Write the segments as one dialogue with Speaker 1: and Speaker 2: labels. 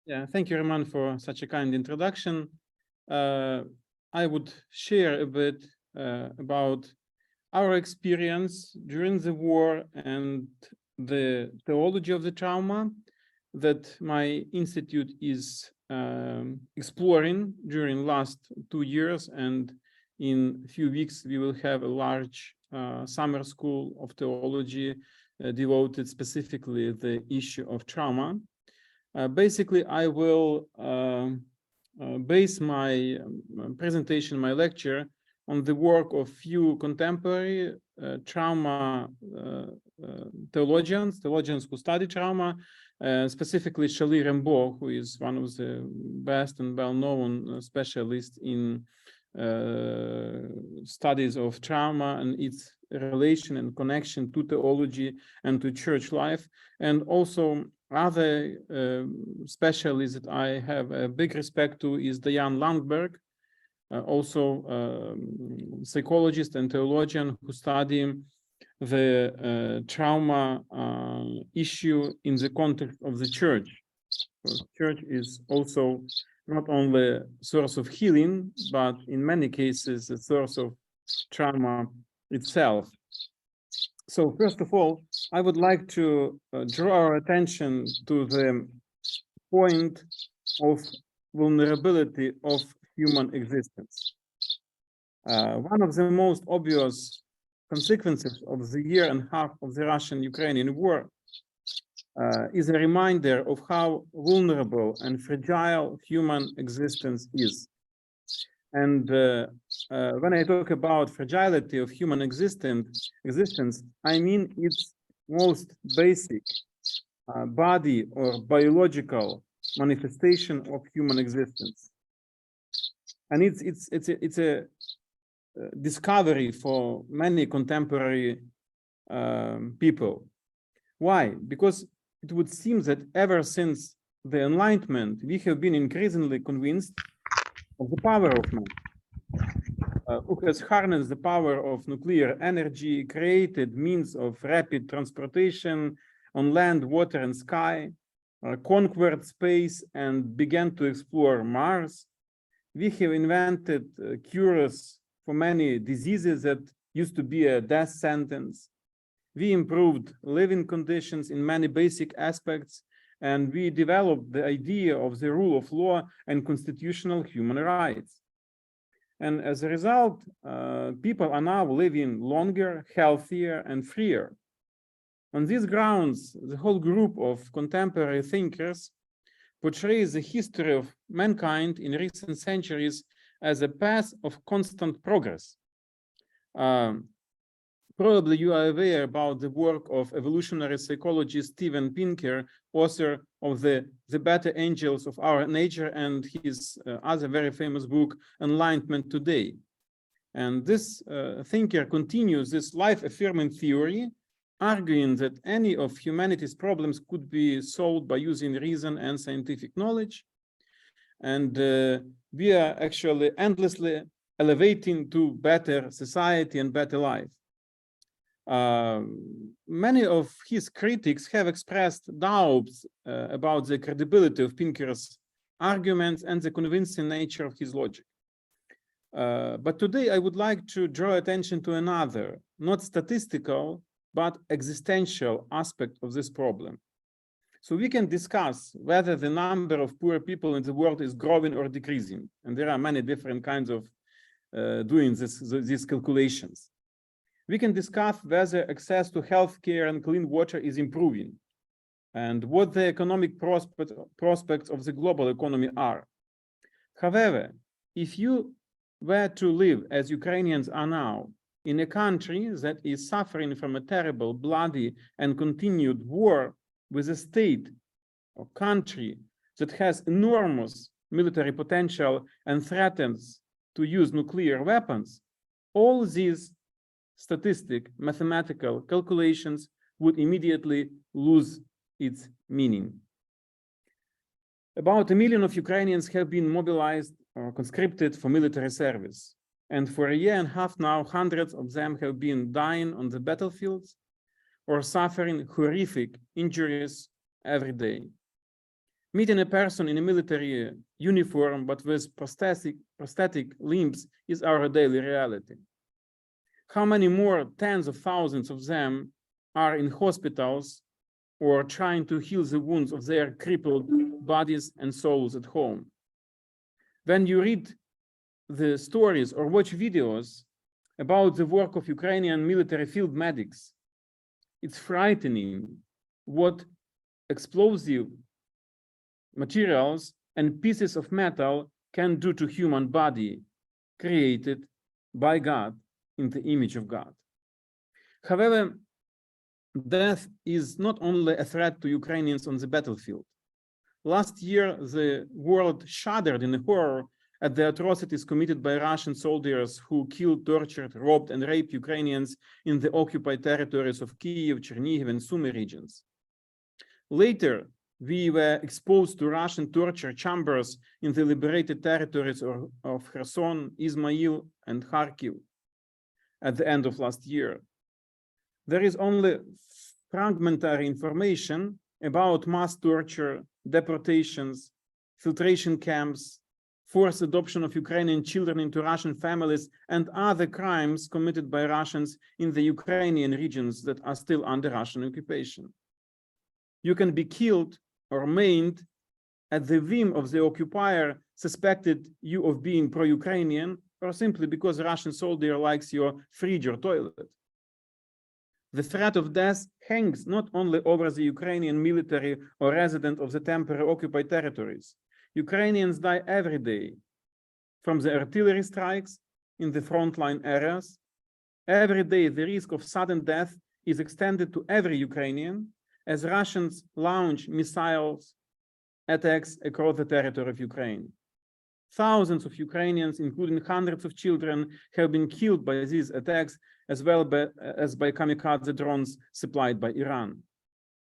Speaker 1: Yeah, thank you, Roman, for such a kind introduction. I would share a bit about our experience during the war and the theology of the trauma that my institute is exploring during last 2 years, and in a few weeks we will have a large summer school of theology devoted specifically the issue of trauma. Basically, I will base my presentation, my lecture, on the work of few contemporary trauma theologians who study trauma, specifically Shali Rimbaud, who is one of the best and well-known specialists in studies of trauma and its relation and connection to theology and to church life, and also other specialists that I have a big respect to is Diane Landberg, also psychologist and theologian who study the trauma issue in the context of the church. So church is also not only a source of healing, but in many cases a source of trauma itself. So first of all, I would like to draw our attention to the point of vulnerability of human existence. One of the most obvious consequences of the year and a half of the Russian-Ukrainian war is a reminder of how vulnerable and fragile human existence is. And when I talk about fragility of human existence, I mean its most basic body or biological manifestation of human existence. And it's a discovery for many contemporary people. Why? Because it would seem that ever since the Enlightenment, we have been increasingly convinced of the power of man, who has harnessed the power of nuclear energy, created means of rapid transportation on land, water, and sky, conquered space, and began to explore Mars. We have invented cures for many diseases that used to be a death sentence. We improved living conditions in many basic aspects, and we developed the idea of the rule of law and constitutional human rights. And as a result, people are now living longer, healthier, and freer. On these grounds, the whole group of contemporary thinkers portrays the history of mankind in recent centuries as a path of constant progress. Probably you are aware about the work of evolutionary psychologist Steven Pinker, author of the Better Angels of Our Nature, and his other very famous book, Enlightenment Today. And this thinker continues this life-affirming theory, arguing that any of humanity's problems could be solved by using reason and scientific knowledge. And we are actually endlessly elevating to better society and better life. Many of his critics have expressed doubts about the credibility of Pinker's arguments and the convincing nature of his logic. But today I would like to draw attention to another, not statistical, but existential aspect of this problem. So we can discuss whether the number of poor people in the world is growing or decreasing. And there are many different kinds of doing these calculations. We can discuss whether access to healthcare and clean water is improving, and what the economic prospects of the global economy are. However, if you were to live as Ukrainians are now in a country that is suffering from a terrible, bloody, and continued war with a state or country that has enormous military potential and threatens to use nuclear weapons, all these statistic, mathematical calculations would immediately lose its meaning. About 1 million of Ukrainians have been mobilized or conscripted for military service. And for a year and a half now, hundreds of them have been dying on the battlefields or suffering horrific injuries every day. Meeting a person in a military uniform but with prosthetic limbs is our daily reality. How many more tens of thousands of them are in hospitals or trying to heal the wounds of their crippled bodies and souls at home? When you read the stories or watch videos about the work of Ukrainian military field medics, it's frightening what explosive materials and pieces of metal can do to human body created by God in the image of God. However, death is not only a threat to Ukrainians on the battlefield. Last year, the world shuddered in horror at the atrocities committed by Russian soldiers who killed, tortured, robbed, and raped Ukrainians in the occupied territories of Kyiv, Chernihiv, and Sumy regions. Later, we were exposed to Russian torture chambers in the liberated territories of Kherson, Izmail, and Kharkiv at the end of last year. There is only fragmentary information about mass torture, deportations, filtration camps, forced adoption of Ukrainian children into Russian families, and other crimes committed by Russians in the Ukrainian regions that are still under Russian occupation. You can be killed or maimed at the whim of the occupier suspected you of being pro-Ukrainian, or simply because a Russian soldier likes your fridge or toilet. The threat of death hangs not only over the Ukrainian military or resident of the temporary occupied territories. Ukrainians die every day from the artillery strikes in the frontline areas. Every day, the risk of sudden death is extended to every Ukrainian as Russians launch missiles attacks across the territory of Ukraine. Thousands of Ukrainians, including hundreds of children, have been killed by these attacks, as well as by kamikaze drones supplied by Iran.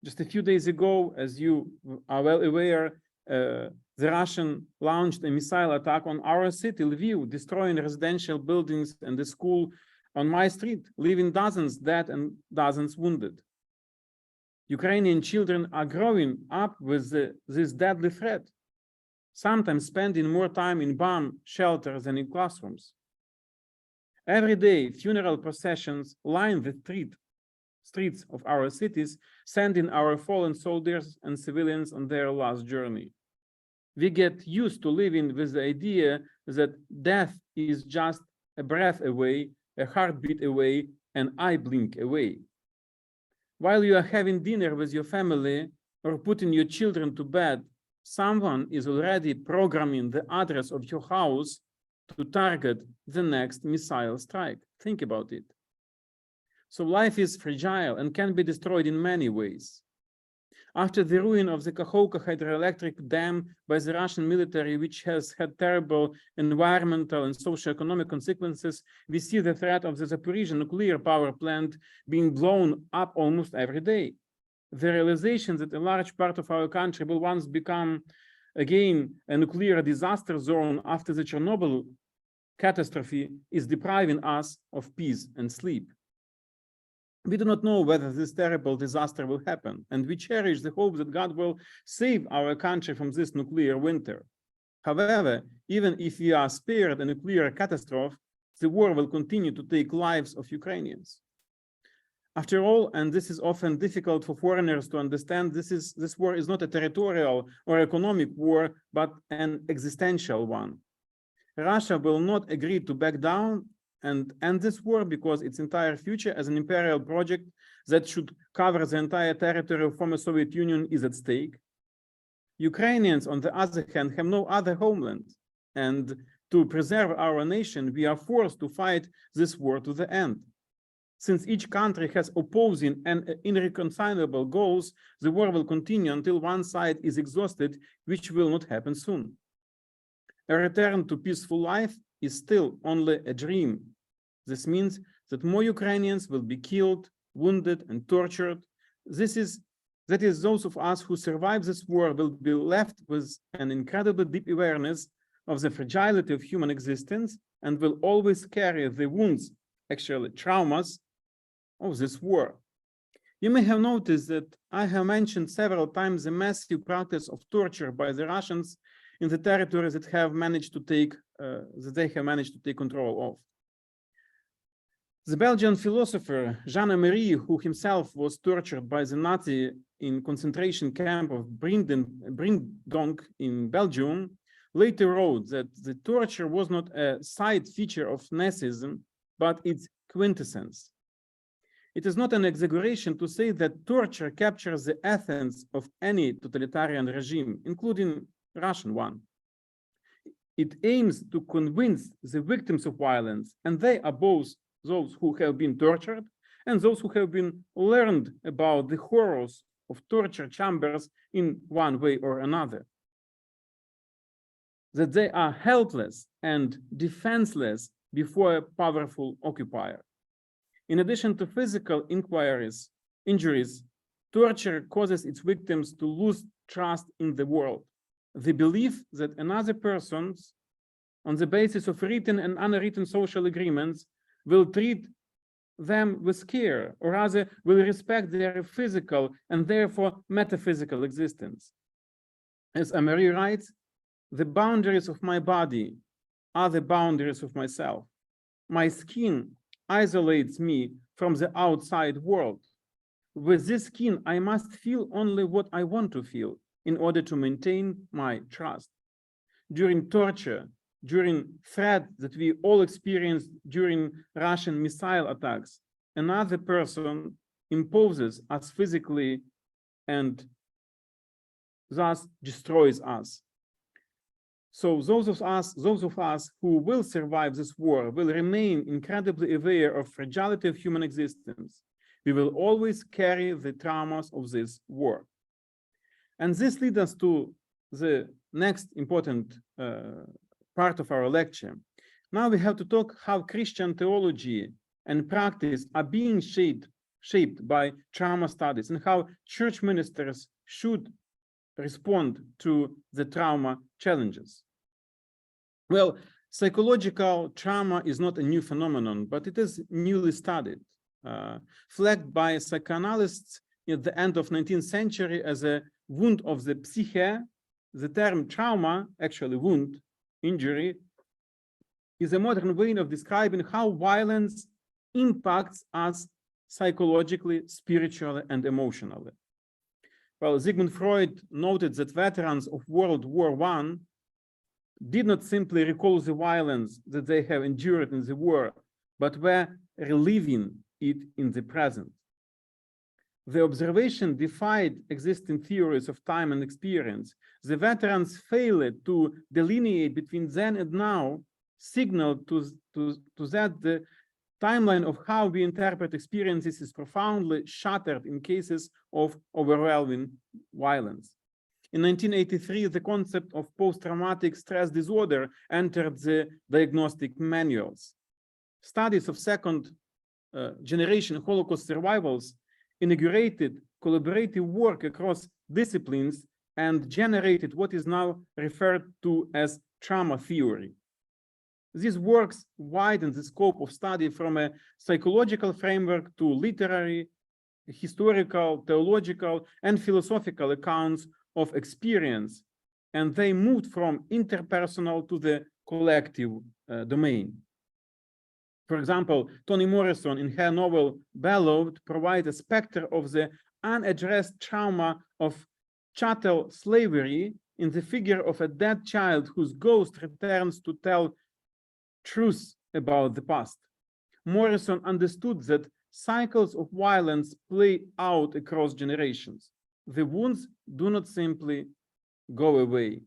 Speaker 1: Just a few days ago, as you are well aware, the Russian launched a missile attack on our city, Lviv, destroying residential buildings and a school on my street, leaving dozens dead and dozens wounded. Ukrainian children are growing up with this deadly threat, sometimes spending more time in bomb shelters than in classrooms. Every day, funeral processions line the streets of our cities, sending our fallen soldiers and civilians on their last journey. We get used to living with the idea that death is just a breath away, a heartbeat away, an eye blink away. While you are having dinner with your family or putting your children to bed, someone is already programming the address of your house to target the next missile strike. Think about it. So life is fragile and can be destroyed in many ways. After the ruin of the Kakhovka hydroelectric dam by the Russian military, which has had terrible environmental and socio-economic consequences, we see the threat of the Zaporizhzhia nuclear power plant being blown up almost every day. The realization that a large part of our country will once become again a nuclear disaster zone after the Chernobyl catastrophe is depriving us of peace and sleep. We do not know whether this terrible disaster will happen, and we cherish the hope that God will save our country from this nuclear winter. However, even if we are spared a nuclear catastrophe, the war will continue to take lives of Ukrainians. After all, and this is often difficult for foreigners to understand, this war is not a territorial or economic war, but an existential one. Russia will not agree to back down and end this war because its entire future as an imperial project that should cover the entire territory of former Soviet Union is at stake. Ukrainians, on the other hand, have no other homeland, and to preserve our nation, we are forced to fight this war to the end. Since each country has opposing and irreconcilable goals, the war will continue until one side is exhausted, which will not happen soon. A return to peaceful life is still only a dream. This means that more Ukrainians will be killed, wounded, and tortured. That is, those of us who survive this war will be left with an incredibly deep awareness of the fragility of human existence and will always carry the wounds, actually traumas, of this war. You may have noticed that I have mentioned several times the massive practice of torture by the Russians in the territories that have managed to take control of. The Belgian philosopher Jean Amery, who himself was tortured by the Nazi in concentration camp of Brindonk in Belgium, later wrote that the torture was not a side feature of Nazism, but its quintessence. It is not an exaggeration to say that torture captures the essence of any totalitarian regime, including Russian one. It aims to convince the victims of violence, and they are both those who have been tortured and those who have been learned about the horrors of torture chambers in one way or another, that they are helpless and defenseless before a powerful occupier. In addition to physical injuries, torture causes its victims to lose trust in the world. The belief that another person, on the basis of written and unwritten social agreements, will treat them with care, or rather will respect their physical and therefore metaphysical existence. As Amery writes, the boundaries of my body are the boundaries of myself. My skin isolates me from the outside world. With this skin, I must feel only what I want to feel in order to maintain my trust. During torture, during threat that we all experienced during Russian missile attacks, another person imposes us physically and thus destroys us. So those of us who will survive this war will remain incredibly aware of fragility of human existence. We will always carry the traumas of this war. And this leads us to the next important part of our lecture. Now we have to talk how Christian theology and practice are being shaped by trauma studies and how church ministers should respond to the trauma challenges. Well, psychological trauma is not a new phenomenon, but it is newly studied, flagged by psychoanalysts at the end of 19th century as a wound of the psyche. The term trauma, actually wound, injury, is a modern way of describing how violence impacts us psychologically, spiritually, and emotionally. Well, Sigmund Freud noted that veterans of World War I did not simply recall the violence that they have endured in the war, but were reliving it in the present. The observation defied existing theories of time and experience. The veterans failed to delineate between then and now, signaled to that the timeline of how we interpret experiences is profoundly shattered in cases of overwhelming violence. In 1983, the concept of post-traumatic stress disorder entered the diagnostic manuals. Studies of second-generation Holocaust survivors inaugurated collaborative work across disciplines and generated what is now referred to as trauma theory. These works widened the scope of study from a psychological framework to literary, historical, theological, and philosophical accounts of experience, and they moved from interpersonal to the collective domain. For example, Toni Morrison, in her novel Bellowed, provides a specter of the unaddressed trauma of chattel slavery in the figure of a dead child whose ghost returns to tell truth about the past. Morrison understood that cycles of violence play out across generations. The wounds do not simply go away.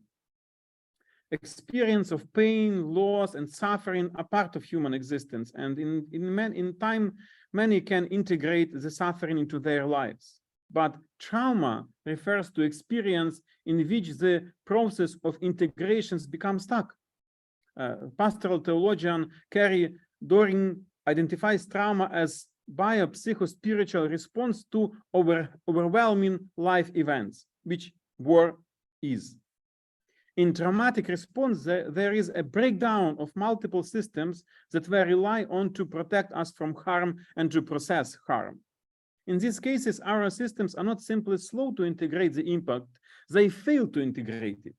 Speaker 1: Experience of pain, loss, and suffering are part of human existence, and in time, many can integrate the suffering into their lives. But trauma refers to experience in which the process of integrations becomes stuck. Pastoral theologian Carrie Doring identifies trauma as biopsychospiritual response to overwhelming life events, which war is. In traumatic response, there is a breakdown of multiple systems that we rely on to protect us from harm and to process harm. In these cases, our systems are not simply slow to integrate the impact, they fail to integrate it.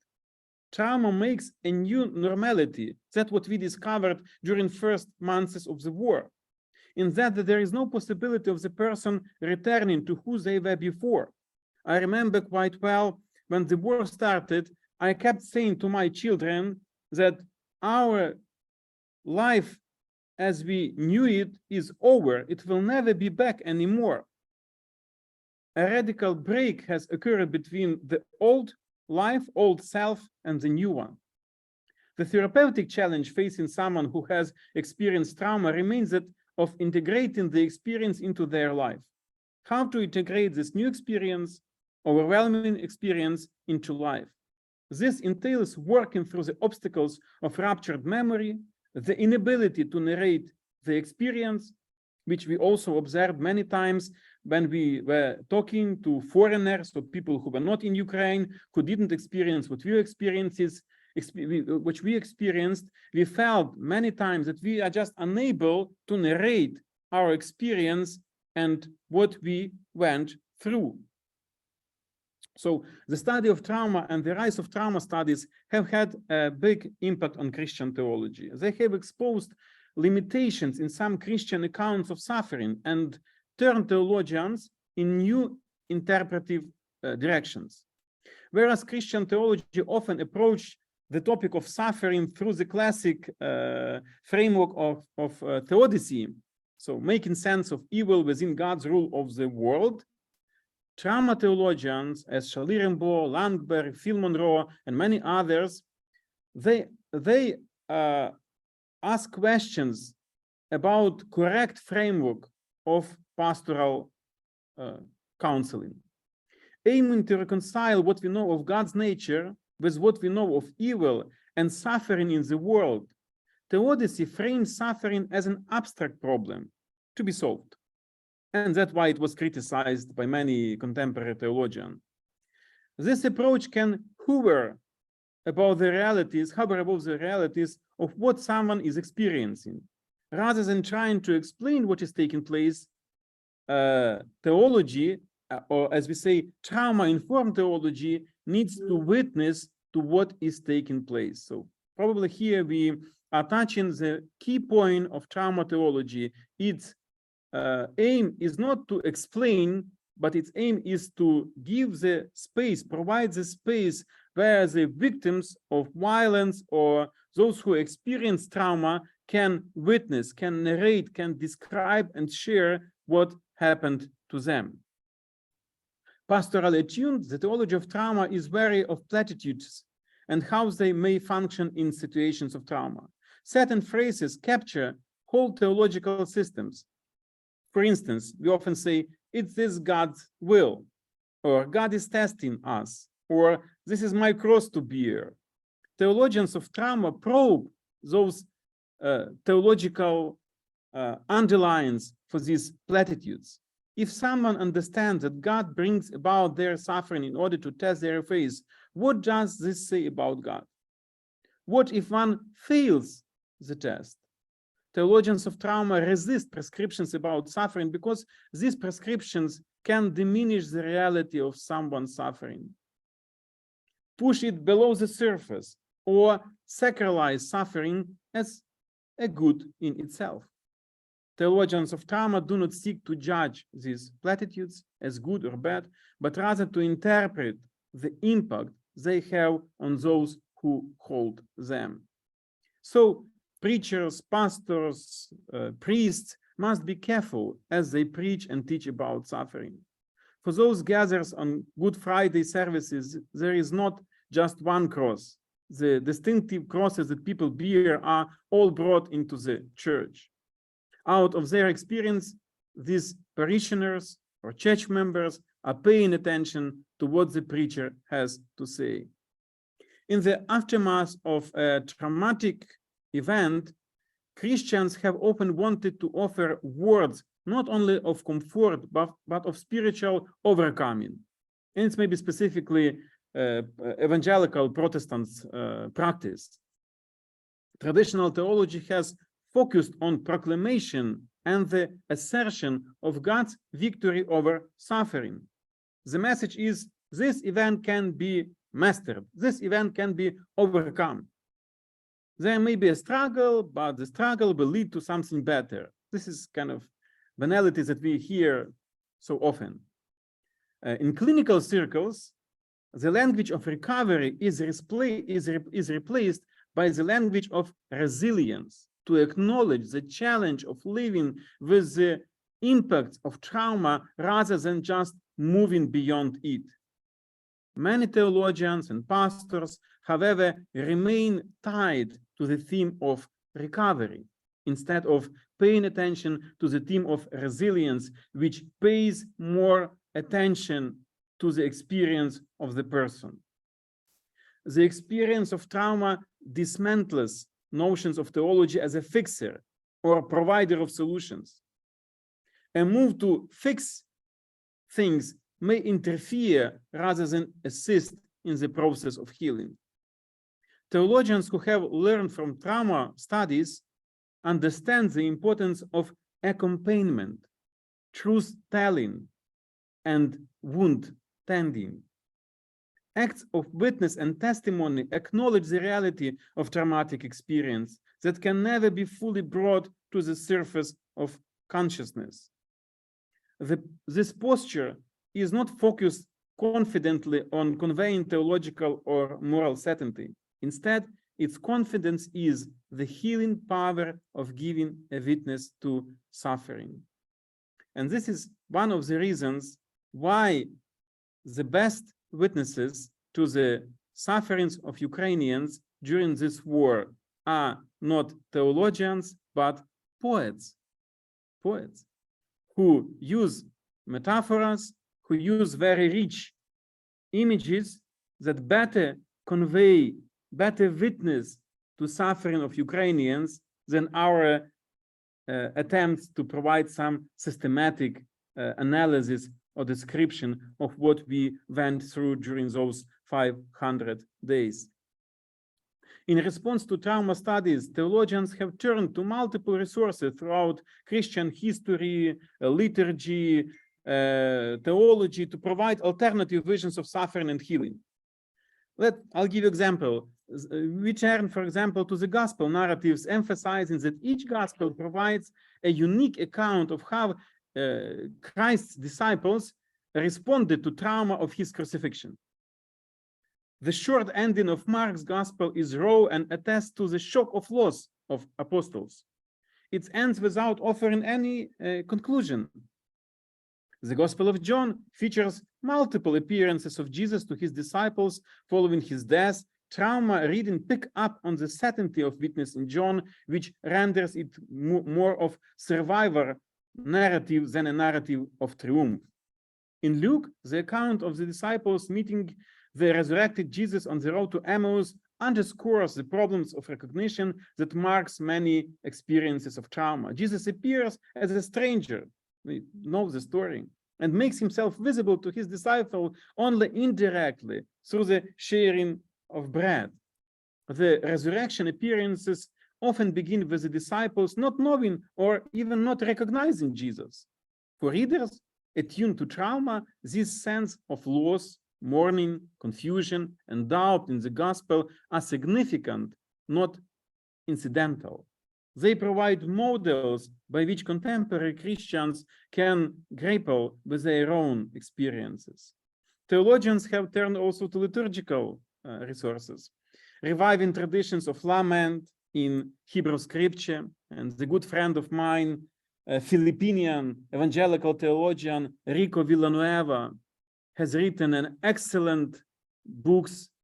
Speaker 1: Trauma makes a new normality. That's what we discovered during first months of the war. In that there is no possibility of the person returning to who they were before. I remember quite well when the war started, I kept saying to my children that our life as we knew it is over. It will never be back anymore. A radical break has occurred between the old life, old self, and the new one. The therapeutic challenge facing someone who has experienced trauma remains that of integrating the experience into their life. How to integrate this new experience, overwhelming experience, into life. This entails working through the obstacles of ruptured memory, the inability to narrate the experience, which we also observed many times when we were talking to foreigners or people who were not in Ukraine, who didn't experience what we experienced, we felt many times that we are just unable to narrate our experience and what we went through. So the study of trauma and the rise of trauma studies have had a big impact on Christian theology. They have exposed limitations in some Christian accounts of suffering and turned theologians in new interpretive directions. Whereas Christian theology often approached the topic of suffering through the classic framework of theodicy, so making sense of evil within God's rule of the world, trauma theologians as Schalierenbohr, Langberg, Phil Monroe, and many others, they ask questions about correct framework of pastoral counseling, aiming to reconcile what we know of God's nature with what we know of evil and suffering in the world. Theodicy frames suffering as an abstract problem to be solved. And that's why it was criticized by many contemporary theologians. This approach can hover above the realities of what someone is experiencing. Rather than trying to explain what is taking place, theology, or as we say, trauma-informed theology, needs to witness to what is taking place. So probably here we are touching the key point of trauma theology. Its aim is not to explain, but its aim is to give the space, provide the space where the victims of violence or those who experience trauma can witness, can narrate, can describe and share what happened to them. Pastorally attuned, the theology of trauma is wary of platitudes and how they may function in situations of trauma. Certain phrases capture whole theological systems. For instance, we often say, "It is God's will," or "God is testing us," or "This is my cross to bear." Theologians of trauma probe those theological underlines for these platitudes. If someone understands that God brings about their suffering in order to test their faith, what does this say about God? What if one fails the test? Theologians of trauma resist prescriptions about suffering because these prescriptions can diminish the reality of someone's suffering, push it below the surface, or sacralize suffering as a good in itself. Theologians of trauma do not seek to judge these platitudes as good or bad, but rather to interpret the impact they have on those who hold them. So preachers, pastors, priests must be careful as they preach and teach about suffering. For those gathered on Good Friday services, there is not just one cross. The distinctive crosses that people bear are all brought into the church. Out of their experience, these parishioners or church members are paying attention to what the preacher has to say. In the aftermath of a traumatic event, Christians have often wanted to offer words not only of comfort, but of spiritual overcoming. And it's maybe specifically evangelical Protestants' practice. Traditional theology has focused on proclamation and the assertion of God's victory over suffering. The message is this event can be mastered. This event can be overcome. There may be a struggle, but the struggle will lead to something better. This is kind of banalities that we hear so often. In clinical circles, the language of recovery is replaced by the language of resilience, to acknowledge the challenge of living with the impact of trauma rather than just moving beyond it. Many theologians and pastors, however, remain tied to the theme of recovery instead of paying attention to the theme of resilience, which pays more attention to the experience of the person. The experience of trauma dismantles notions of theology as a fixer or provider of solutions. A move to fix things may interfere rather than assist in the process of healing. Theologians who have learned from trauma studies understand the importance of accompaniment, truth-telling, and wound-tending. Acts of witness and testimony acknowledge the reality of traumatic experience that can never be fully brought to the surface of consciousness. This posture is not focused confidently on conveying theological or moral certainty. Instead, its confidence is the healing power of giving a witness to suffering. And this is one of the reasons why the best witnesses to the sufferings of Ukrainians during this war are not theologians, but poets. Poets who use metaphors, who use very rich images that better convey, better witness to suffering of Ukrainians than our attempts to provide some systematic analysis or description of what we went through during those 500 days. In response to trauma studies, theologians have turned to multiple resources throughout Christian history, liturgy, theology to provide alternative visions of suffering and healing. I'll give you an example. We turn, for example, to the gospel narratives, emphasizing that each gospel provides a unique account of how Christ's disciples responded to trauma of his crucifixion. The short ending of Mark's gospel is raw and attests to the shock of loss of apostles. It ends without offering any conclusion. The Gospel of John features multiple appearances of Jesus to his disciples following his death. Trauma reading pick up on the certainty of witness in John, which renders it more of survivor narrative than a narrative of triumph. In Luke, the account of the disciples meeting the resurrected Jesus on the road to Emmaus underscores the problems of recognition that marks many experiences of trauma. Jesus appears as a stranger, we know the story, and makes himself visible to his disciple only indirectly through the sharing of bread. The resurrection appearances often begin with the disciples not knowing or even not recognizing Jesus. For readers attuned to trauma, this sense of loss, mourning, confusion, and doubt in the gospel are significant, not incidental. They provide models by which contemporary Christians can grapple with their own experiences. Theologians have turned also to liturgical resources, reviving traditions of lament in Hebrew scripture. And the good friend of mine, Filipinian evangelical theologian Rico Villanueva, has written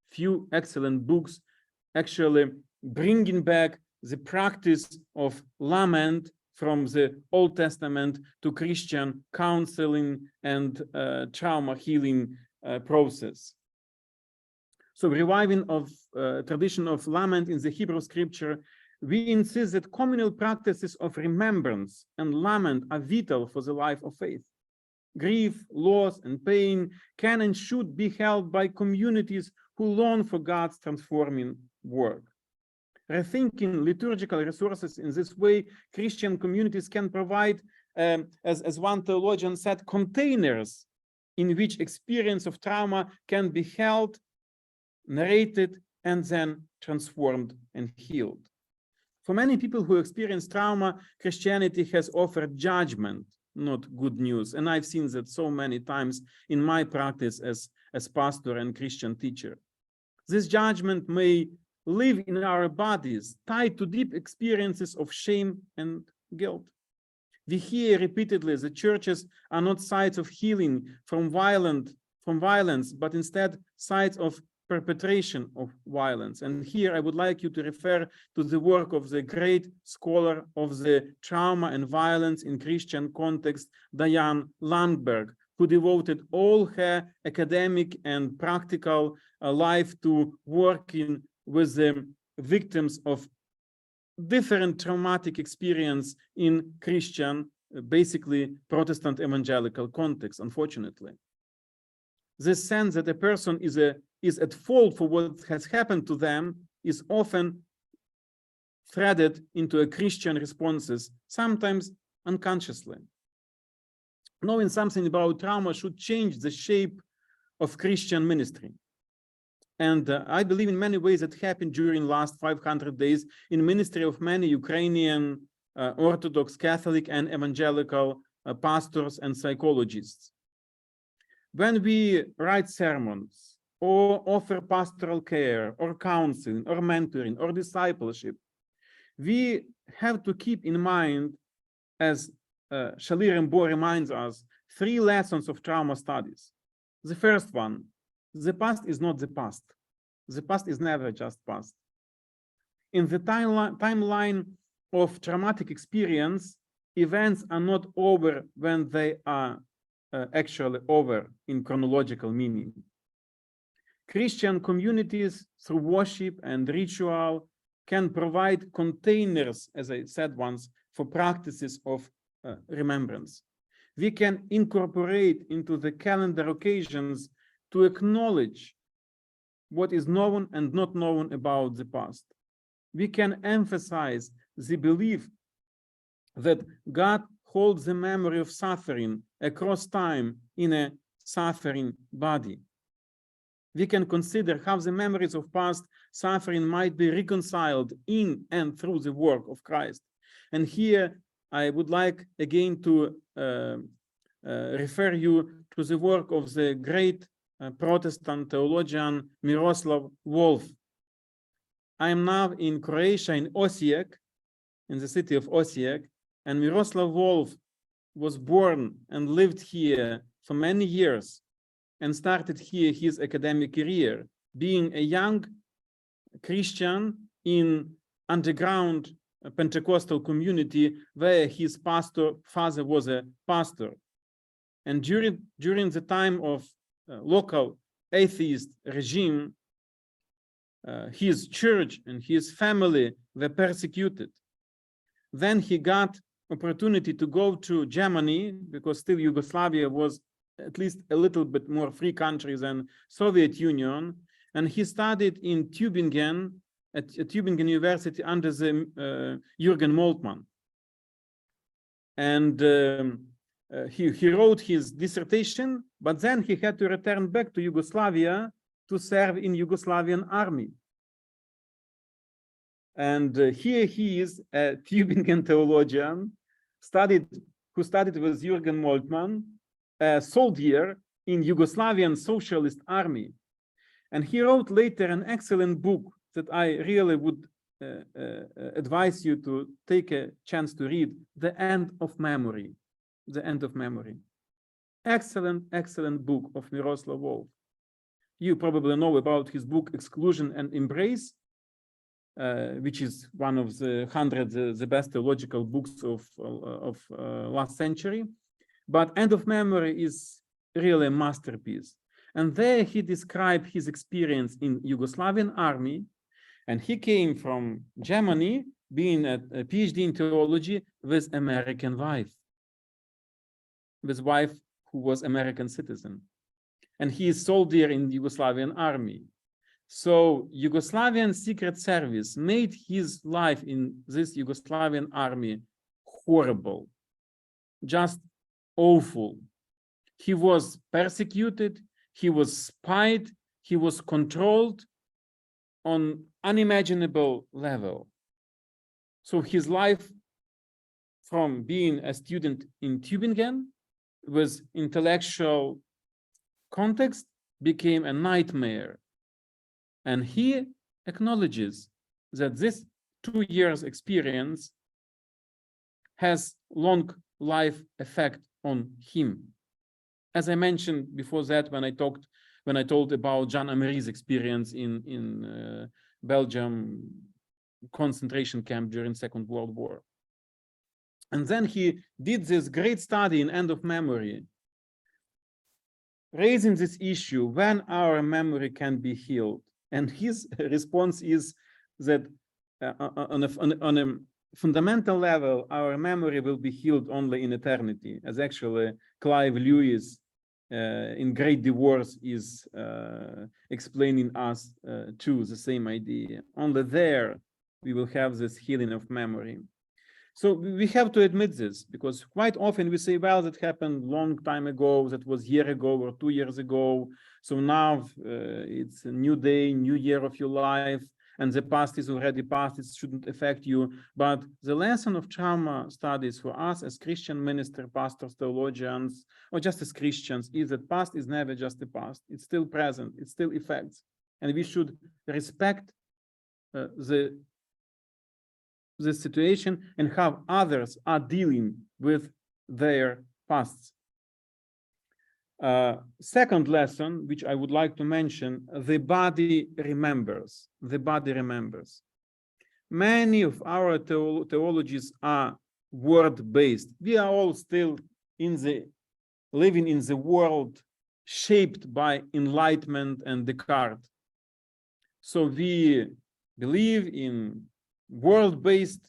Speaker 1: few excellent books, actually bringing back the practice of lament from the Old Testament to Christian counseling and trauma healing process. So reviving of tradition of lament in the Hebrew scripture, we insist that communal practices of remembrance and lament are vital for the life of faith. Grief, loss, and pain can and should be held by communities who long for God's transforming work. rethinking liturgical resources in this way, Christian communities can provide, as one theologian said, containers in which experience of trauma can be held, narrated, and then transformed and healed. For many people who experience trauma, Christianity has offered judgment, not good news. And I've seen that so many times in my practice as pastor and Christian teacher. This judgment may live in our bodies, tied to deep experiences of shame and guilt. We hear repeatedly that churches are not sites of healing from violence, but instead sites of perpetration of violence. And here I would like you to refer to the work of the great scholar of the trauma and violence in Christian context, Diane Landberg, who devoted all her academic and practical life to working with the victims of different traumatic experience in Christian, basically Protestant evangelical context, unfortunately. This sense that a person is at fault for what has happened to them is often threaded into a Christian responses, sometimes unconsciously. Knowing something about trauma should change the shape of Christian ministry. And I believe in many ways that happened during last 500 days in ministry of many Ukrainian Orthodox, Catholic, and evangelical pastors and psychologists. When we write sermons or offer pastoral care or counseling or mentoring or discipleship, we have to keep in mind, as Shalir and Bo reminds us, 3 lessons of trauma studies. The first one, the past is not the past. The past is never just past. In the timeline of traumatic experience, events are not over when they are actually over in chronological meaning. Christian communities, through worship and ritual, can provide containers, as I said once, for practices of remembrance. We can incorporate into the calendar occasions to acknowledge what is known and not known about the past. We can emphasize the belief that God holds the memory of suffering across time in a suffering body. We can consider how the memories of past suffering might be reconciled in and through the work of Christ. And here I would like again to refer you to the work of the great Protestant theologian Miroslav Wolf. I am now in Croatia, in Osijek, in the city of Osijek, and Miroslav Wolf was born and lived here for many years and started here his academic career, being a young Christian in underground Pentecostal community where his father was a pastor. And during the time of local atheist regime, his church and his family were persecuted. Then he got opportunity to go to Germany, because still Yugoslavia was at least a little bit more free country than Soviet Union, and he studied in Tübingen, at Tübingen University under the Jürgen Moltmann. And he wrote his dissertation, but then he had to return back to Yugoslavia to serve in Yugoslavian army. And here he is a Tübingen theologian, who studied with Jürgen Moltmann, a soldier in Yugoslavian socialist army. And he wrote later an excellent book that I really would advise you to take a chance to read, The End of Memory. The End of Memory. Excellent, excellent book of Miroslav Wolf. You probably know about his book, Exclusion and Embrace, which is one of the 100 the best theological books of last century. But End of Memory is really a masterpiece. And there he described his experience in Yugoslavian army. And he came from Germany, being a PhD in theology, with American wife. With wife who was American citizen. And he is soldier in the Yugoslavian army. So Yugoslavian Secret Service made his life in this Yugoslavian army horrible, just awful. He was persecuted, he was spied, he was controlled on unimaginable level. So his life from being a student in Tübingen with intellectual context became a nightmare. And he acknowledges that this 2 years experience has long life effect on him. As I mentioned before that, when I told about Jean Amery's experience in Belgium concentration camp during Second World War. And then he did this great study in End of Memory, raising this issue, when our memory can be healed. And his response is that on a fundamental level, our memory will be healed only in eternity, as actually Clive Lewis in Great Divorce is explaining us too, the same idea. Only there we will have this healing of memory. So we have to admit this, because quite often we say, well, that happened long time ago, that was a year ago or 2 years ago. So now it's a new day, new year of your life, and the past is already past, it shouldn't affect you. But the lesson of trauma studies for us as Christian ministers, pastors, theologians, or just as Christians, is that past is never just the past. It's still present, it still affects. And we should respect the situation and how others are dealing with their pasts. Second lesson, which I would like to mention, the body remembers. The body remembers. Many of our theologies are word-based. We are all still living in the world shaped by Enlightenment and Descartes. So we believe in world-based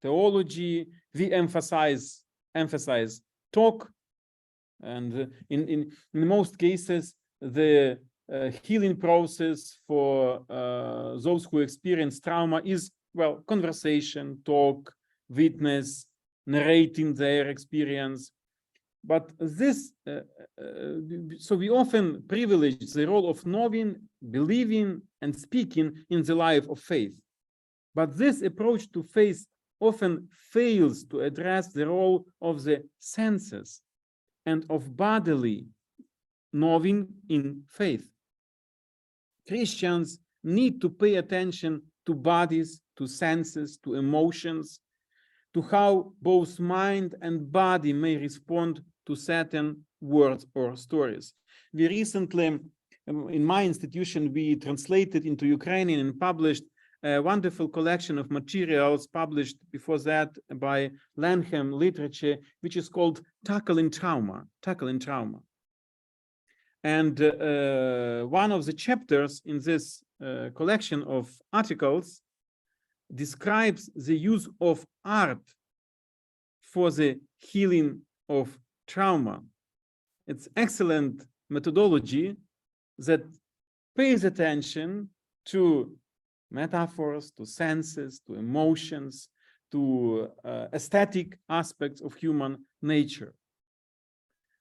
Speaker 1: theology. We emphasize talk, and in most cases the healing process for those who experience trauma is, well, conversation, talk, witness, narrating their experience. But this, so we often privilege the role of knowing, believing, and speaking in the life of faith. But this approach to faith often fails to address the role of the senses and of bodily knowing in faith. Christians need to pay attention to bodies, to senses, to emotions, to how both mind and body may respond to certain words or stories. We recently, in my institution, we translated into Ukrainian and published a wonderful collection of materials published before that by Lanham Literature, which is called Tackling Trauma. And one of the chapters in this collection of articles describes the use of art for the healing of trauma. It's excellent methodology that pays attention to metaphors, to senses, to emotions, to aesthetic aspects of human nature.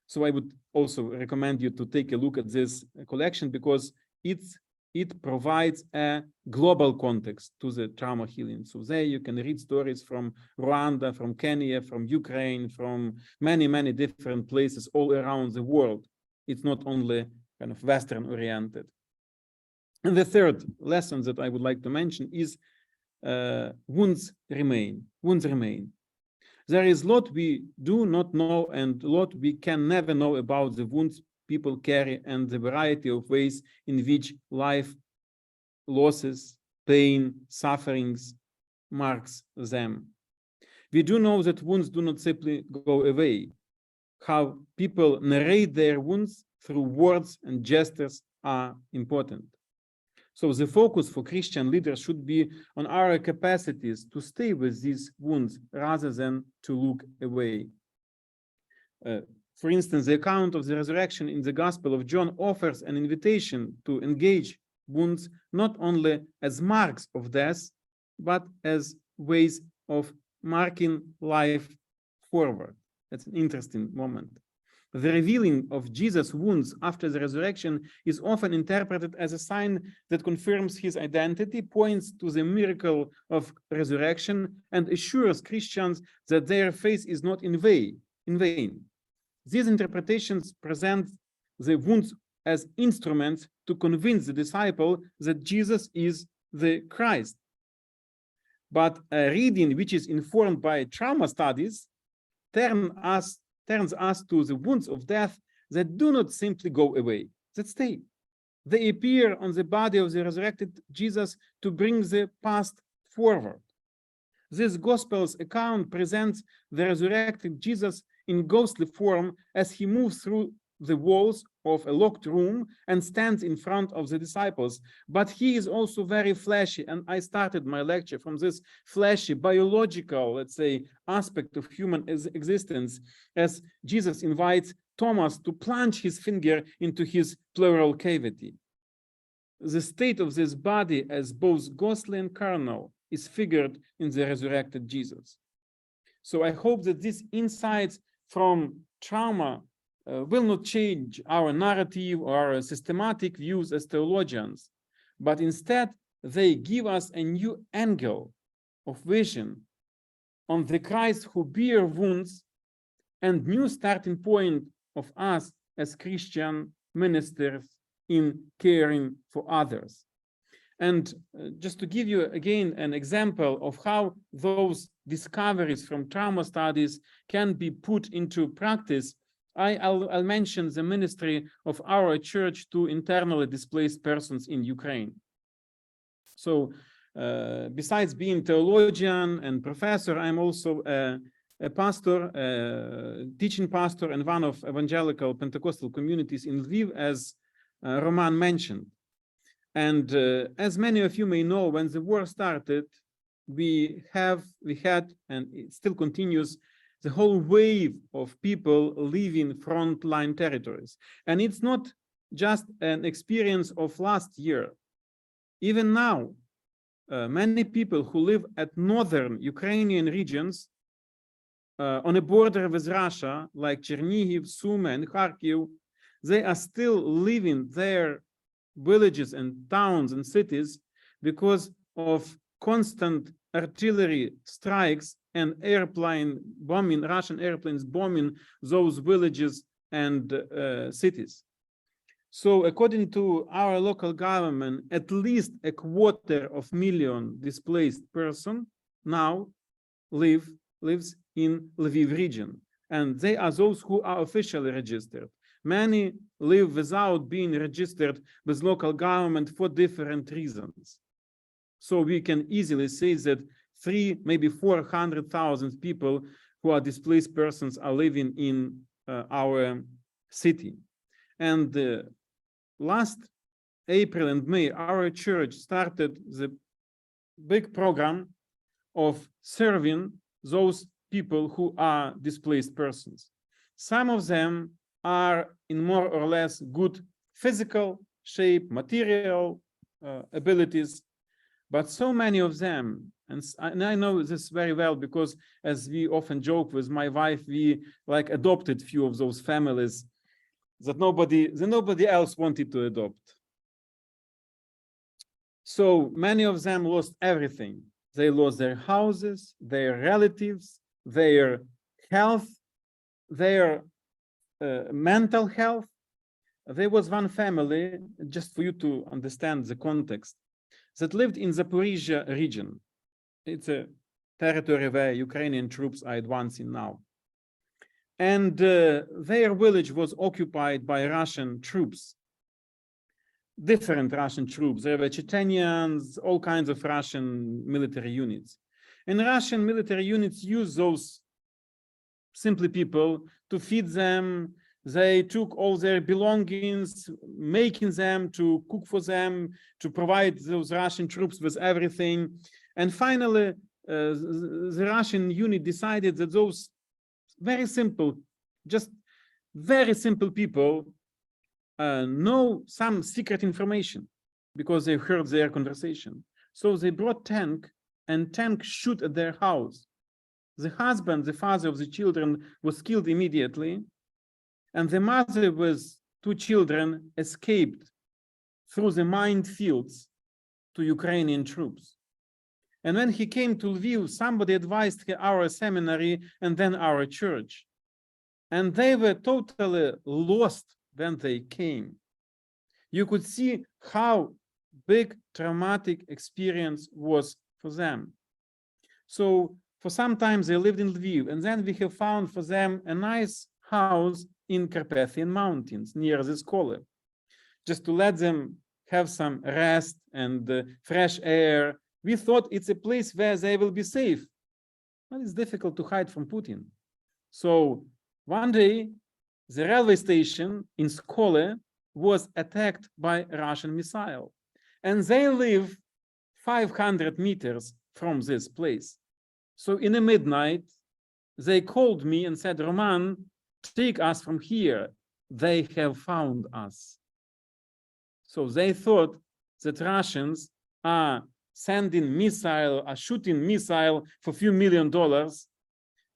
Speaker 1: So I would also recommend you to take a look at this collection, because it provides a global context to the trauma healing. So there you can read stories from Rwanda, from Kenya, from Ukraine, from many, many different places all around the world. It's not only kind of Western oriented. And the third lesson that I would like to mention is wounds remain. There is a lot we do not know and a lot we can never know about the wounds people carry and the variety of ways in which life, losses, pain, sufferings marks them. We do know that wounds do not simply go away. How people narrate their wounds through words and gestures are important. So the focus for Christian leaders should be on our capacities to stay with these wounds rather than to look away. For instance, the account of the resurrection in the Gospel of John offers an invitation to engage wounds not only as marks of death, but as ways of marking life forward. That's an interesting moment. The revealing of Jesus' wounds after the resurrection is often interpreted as a sign that confirms his identity, points to the miracle of resurrection, and assures Christians that their faith is not in vain. These interpretations present the wounds as instruments to convince the disciple that Jesus is the Christ. But a reading which is informed by trauma studies turns us to the wounds of death that do not simply go away, that stay. They appear on the body of the resurrected Jesus to bring the past forward. This Gospel's account presents the resurrected Jesus in ghostly form as he moves through the walls of a locked room and stands in front of the disciples. But he is also very fleshy, and I started my lecture from this fleshy, biological, let's say, aspect of human existence, as Jesus invites Thomas to plunge his finger into his pleural cavity. The state of this body as both ghostly and carnal is figured in the resurrected Jesus. So I hope that these insights from trauma will not change our narrative or our systematic views as theologians, but instead they give us a new angle of vision on the Christ who bear wounds and new starting point of us as Christian ministers in caring for others. And just to give you again an example of how those discoveries from trauma studies can be put into practice, I'll mention the ministry of our church to internally displaced persons in Ukraine. So besides being theologian and professor, I'm also a pastor, teaching pastor in one of evangelical Pentecostal communities in Lviv, as Roman mentioned. And as many of you may know, when the war started, we had, and it still continues, the whole wave of people leaving frontline territories. And it's not just an experience of last year. Even now, many people who live at northern Ukrainian regions on a border with Russia, like Chernihiv, Sumy, and Kharkiv, they are still leaving their villages and towns and cities because of constant artillery strikes and airplane bombing, Russian airplanes bombing those villages and cities. So according to our local government, at least 250,000 displaced person now lives in Lviv region, and they are those who are officially registered. Many live without being registered with local government for different reasons. So we can easily say that 300,000, maybe 400,000 people who are displaced persons are living in our city. And last April and May, our church started the big program of serving those people who are displaced persons. Some of them are in more or less good physical shape, material abilities, but so many of them, and I know this very well because, as we often joke with my wife, we like adopted few of those families that nobody else wanted to adopt. So many of them lost everything. They lost their houses, their relatives, their health, their mental health. There was one family, just for you to understand the context, that lived in Zaporizhia region. It's a territory where Ukrainian troops are advancing now. And their village was occupied by Russian troops, different Russian troops. There were Chechenians, all kinds of Russian military units. And Russian military units use those simply people to feed them. They took all their belongings, making them to cook for them, to provide those Russian troops with everything. And finally, the Russian unit decided that those very simple, just very simple people know some secret information. because they heard their conversation. So they brought tank, and tank shoot at their house. The husband, the father of the children, was killed immediately, and the mother with 2 children escaped through the minefields to Ukrainian troops. And when he came to Lviv, somebody advised our seminary and then our church. And they were totally lost when they came. You could see how big traumatic experience was for them. So for some time they lived in Lviv, and then we have found for them a nice house in Carpathian Mountains near the scholar, just to let them have some rest and fresh air. We thought it's a place where they will be safe. Well, it's difficult to hide from Putin. So one day, the railway station in Skole was attacked by a Russian missile. And they live 500 meters from this place. So in the midnight, they called me and said, Roman, take us from here. They have found us. So they thought that Russians are sending missile, are shooting missile for a few $1 million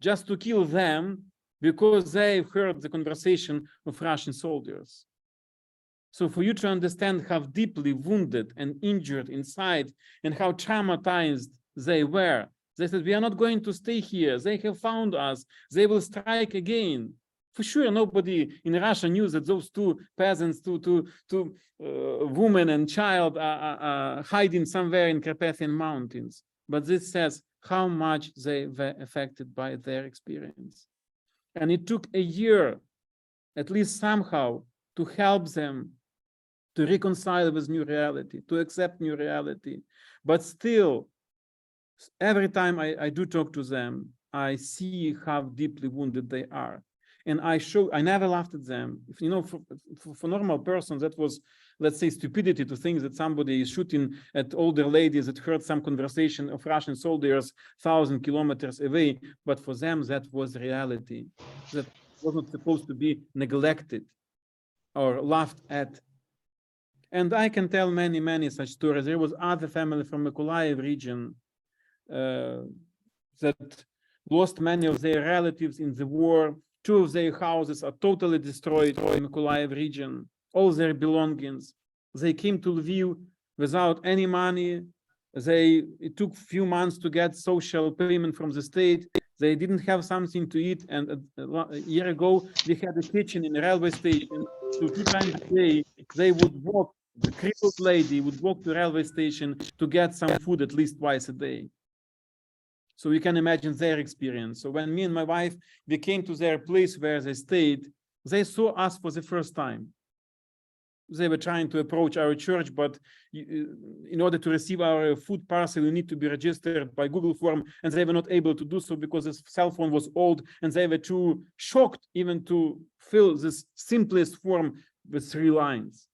Speaker 1: just to kill them because they heard the conversation of Russian soldiers. So for you to understand how deeply wounded and injured inside and how traumatized they were, they said, we are not going to stay here. They have found us. They will strike again. For sure, nobody in Russia knew that those 2 peasants, two women and child are hiding somewhere in Carpathian Mountains. But this says how much they were affected by their experience. And it took a year, at least somehow, to help them to reconcile with new reality, to accept new reality. But still, every time I do talk to them, I see how deeply wounded they are. And I never laughed at them. If, you know, for normal persons, that was, let's say, stupidity to think that somebody is shooting at older ladies that heard some conversation of Russian soldiers 1,000 kilometers away. But for them, that was reality. That was not supposed to be neglected or laughed at. And I can tell many, many such stories. There was other family from Mykolaiv region that lost many of their relatives in the war. 2 of their houses are totally destroyed in Mykolaiv region, all their belongings. They came to Lviv without any money. It took a few months to get social payment from the state. They didn't have something to eat. And a year ago, we had a kitchen in a railway station. So 2 times a day, they would walk, the crippled lady would walk to the railway station to get some food at least twice a day. So you can imagine their experience. So when me and my wife, we came to their place where they stayed, they saw us for the first time. They were trying to approach our church, but in order to receive our food parcel, you need to be registered by Google form, and they were not able to do so because this cell phone was old, and they were too shocked even to fill this simplest form with 3 lines.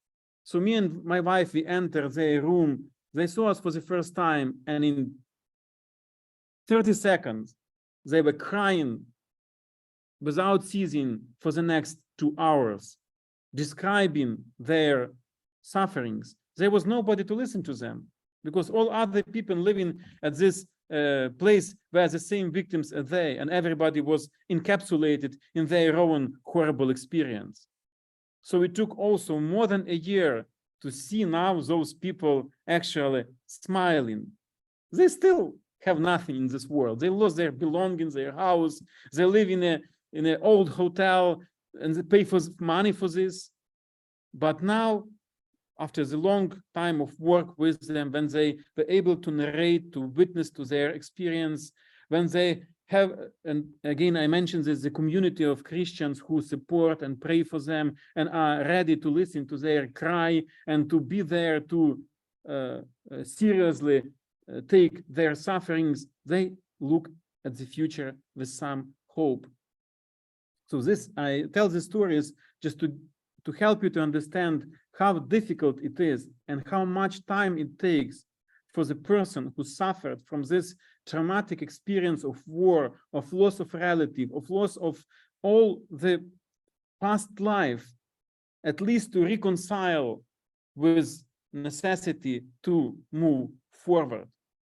Speaker 1: So me and my wife, we entered their room. They saw us for the first time, and in 30 seconds, they were crying without ceasing for the next 2 hours, describing their sufferings. There was nobody to listen to them because all other people living at this place were the same victims as they, and everybody was encapsulated in their own horrible experience. So it took also more than a year to see now those people actually smiling. They still have nothing in this world. They lost their belongings, their house. They live in an old hotel and they pay for money for this. But now, after the long time of work with them, when they were able to narrate, to witness to their experience, when they have, and again, I mentioned this, the community of Christians who support and pray for them and are ready to listen to their cry and to be there to seriously take their sufferings, they look at the future with some hope. So this, I tell these stories just to help you to understand how difficult it is and how much time it takes for the person who suffered from this traumatic experience of war, of loss of relative, of loss of all the past life, at least to reconcile with necessity to move forward.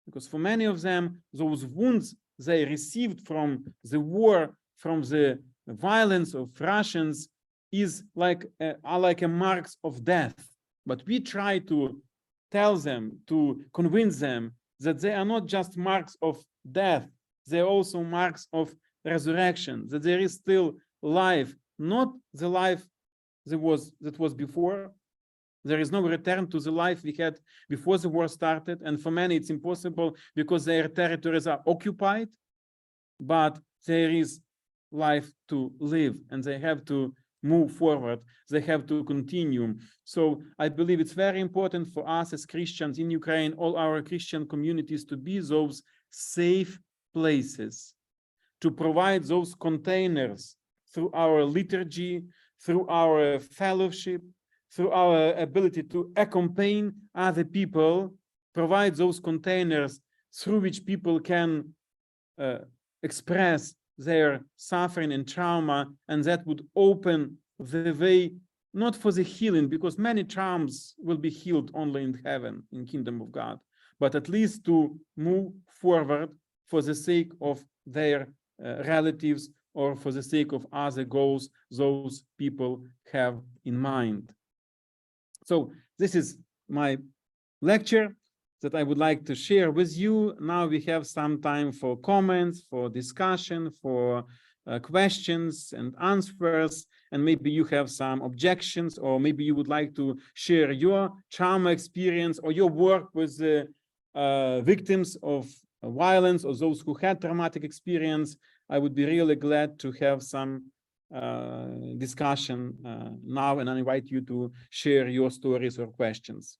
Speaker 1: Because for many of them, those wounds they received from the war, from the violence of Russians, are like a marks of death. But we try to tell them, to convince them that they are not just marks of death, they are also marks of resurrection, that there is still life, not the life that was before. There is no return to the life we had before the war started, and for many it's impossible because their territories are occupied, but there is life to live, and they have to move forward, they have to continue. So I believe it's very important for us as Christians in Ukraine, all our Christian communities, to be those safe places, to provide those containers through our liturgy, through our fellowship, through our ability to accompany other people, provide those containers through which people can express their suffering and trauma, and that would open the way, not for the healing, because many traumas will be healed only in heaven, in kingdom of God, but at least to move forward for the sake of their relatives or for the sake of other goals those people have in mind. So this is my lecture that I would like to share with you. Now we have some time for comments, for discussion, for questions and answers, and maybe you have some objections, or maybe you would like to share your trauma experience or your work with the victims of violence or those who had traumatic experience. I would be really glad to have some discussion now, and I invite you to share your stories or questions.